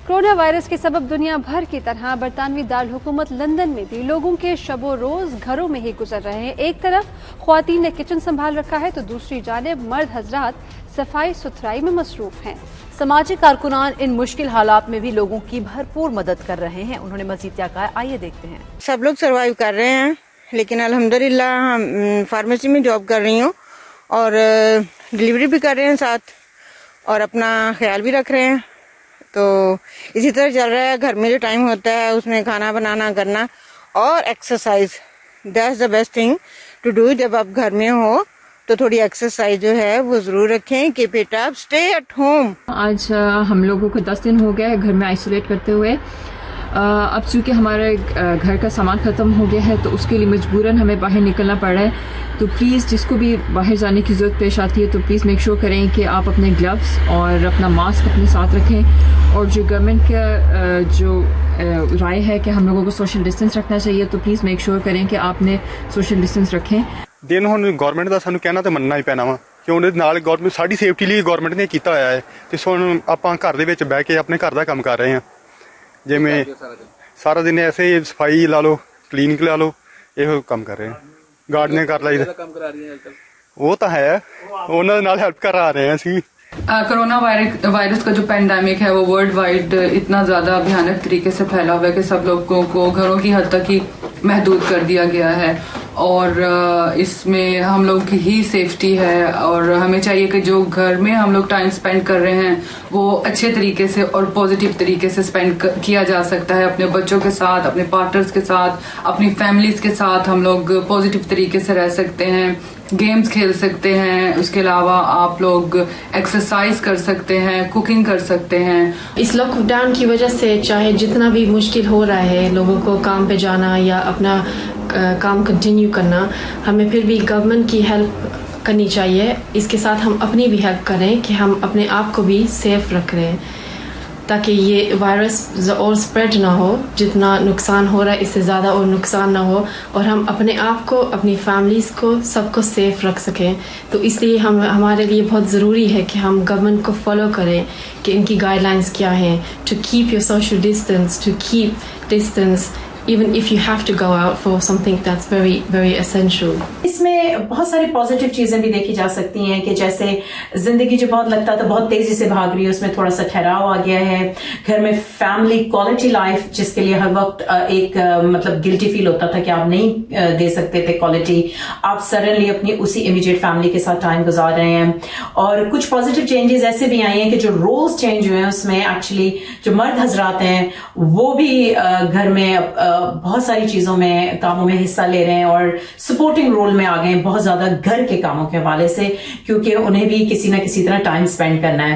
Corona virus के सबब दुनिया भर की तरह बरतानवी दारकूमत लंदन में भी लोगों के शबो रोज घरों में ही गुजर रहे हैं। एक तरफ ख्वातीन ने किचन संभाल रखा है तो दूसरी जानिब मर्द हजरात सफाई सुथराई में मसरूफ हैं। समाजी कारकुनान इन मुश्किल हालात में भी लोगों की भरपूर मदद कर रहे हैं। उन्होंने मजीद क्या कहा, आइए देखते हैं। सब लोग सरवाइव कर रहे हैं, लेकिन अल्हम्दुलिल्लाह फार्मेसी में जॉब कर रही हूँ और डिलीवरी भी कर रहे हैं साथ, और अपना ख्याल भी रख रहे हैं। तो इसी तरह चल रहा है। घर में जो टाइम होता है उसमें खाना बनाना करना और exercise, that's the best thing to do. जब आप घर में हो तो थोड़ी एक्सरसाइज जो है वो जरूर रखें। Keep it up, stay at home. आज हम लोगों को 10 दिन हो गए घर में आइसोलेट करते हुए। अब चूंकि हमारे घर का सामान ख़त्म हो गया है तो उसके लिए मजबूरन हमें बाहर निकलना पड़ रहा है। तो प्लीज़ जिसको भी बाहर जाने की ज़रूरत पेश आती है तो प्लीज़ मेक श्योर करें कि आप अपने ग्लव्स और अपना मास्क अपने साथ रखें। और जो गवर्नमेंट का जो राय है कि हम लोगों को सोशल डिस्टेंस रखना चाहिए तो प्लीज़ मेक श्योर करें कि आपने सोशल डिस्टेंस रखें। दिन ਹੁਣ ਗਵਰਨਮੈਂਟ ਦਾ ਸਾਨੂੰ ਕਹਿਣਾ ਤੇ ਮੰਨਣਾ ਹੀ ਪੈਣਾ ਵਾ ਕਿ ਉਹਦੇ ਨਾਲ ਗਵਰਨਮੈਂਟ ਸਾਡੀ ਸੇਫਟੀ ਲਈ ਗਵਰਨਮੈਂਟ ਨੇ ਕੀਤਾ ਹੋਇਆ ਹੈ ਤੇ ਹੁਣ ਆਪਾਂ ਘਰ ਦੇ ਵਿੱਚ ਬਹਿ ਕੇ ਆਪਣੇ ਘਰ ਦਾ ਕੰਮ ਕਰ ਰਹੇ ਹਾਂ। ਜਿਵੇਂ ਸਾਰਾ ਦਿਨ ਐਸੇ ਹੀ ਸਫਾਈ ਲਾ ਲਓ, ਕਲੀਨਿਕ ਲਾ ਲਓ, ਇਹੋ ਕੰਮ ਕਰ ਰਹੇ ਹਾਂ। गार्डनिंग कर लाई वो तो है, उन्होंने हेल्प करा रहे हैं ਅਸੀਂ। कोरोना वायरस का जो पैंडेमिक है वो वर्ल्ड वाइड इतना ज्यादा भयानक तरीके से फैला हुआ है कि सब लोगों को घरों की हद तक ही महदूद कर दिया गया है और इसमें हम लोग की ही सेफ्टी है और हमें चाहिए कि जो घर में हम लोग टाइम स्पेंड कर रहे हैं वो अच्छे तरीके से और पॉजिटिव तरीके से स्पेंड किया जा सकता है। अपने बच्चों के साथ, अपने पार्टनर्स के साथ, अपनी फैमिलीज के साथ हम लोग पॉजिटिव तरीके से रह सकते हैं, गेम्स खेल सकते हैं। उसके अलावा आप लोग एक्सरसाइज कर सकते हैं, कुकिंग कर सकते हैं। इस लॉकडाउन की वजह से चाहे जितना भी मुश्किल हो रहा है लोगों को काम पे जाना या अपना काम कंटिन्यू करना, हमें फिर भी गवर्नमेंट की हेल्प करनी चाहिए। इसके साथ हम अपनी भी हेल्प करें कि हम अपने आप को भी सेफ रख रहे हैं ताकि ये वायरस और स्प्रेड ना हो। जितना नुकसान हो रहा है इससे ज़्यादा और नुकसान ना हो और हम अपने आप को, अपनी फैमिलीज़ को, सबको सेफ रख सकें। तो इसलिए हमारे लिए बहुत ज़रूरी है कि हम गवर्नमेंट को फॉलो करें कि इनकी गाइडलाइंस क्या हैं। To keep your social distance, to keep distance even if you have to go out for something that's very very essential। इसमें बहुत सारी पॉजिटिव चीजें भी देखी जा सकती हैं कि जैसे जिंदगी जो बहुत लगता था बहुत तेजी से भाग रही है उसमें थोड़ा सा ठहराव आ गया है। घर में फैमिली क्वालिटी लाइफ जिसके लिए हर वक्त एक मतलब गिल्टी फील होता था कि आप नहीं दे सकते थे क्वालिटी, आप सडनली अपनी उसी इमीडिएट फैमिली के साथ टाइम गुजार रहे हैं। और कुछ पॉजिटिव चेंजेस ऐसे भी आई हैं कि जो रोल्स चेंज हुए हैं उसमें एक्चुअली जो मर्द हजरात हैं वो भी घर में बहुत सारी चीजों में, कामों में हिस्सा ले रहे हैं और सपोर्टिंग रोल में आ गए हैं बहुत ज्यादा घर के कामों के हवाले से, क्योंकि उन्हें भी किसी ना किसी तरह टाइम स्पेंड करना है।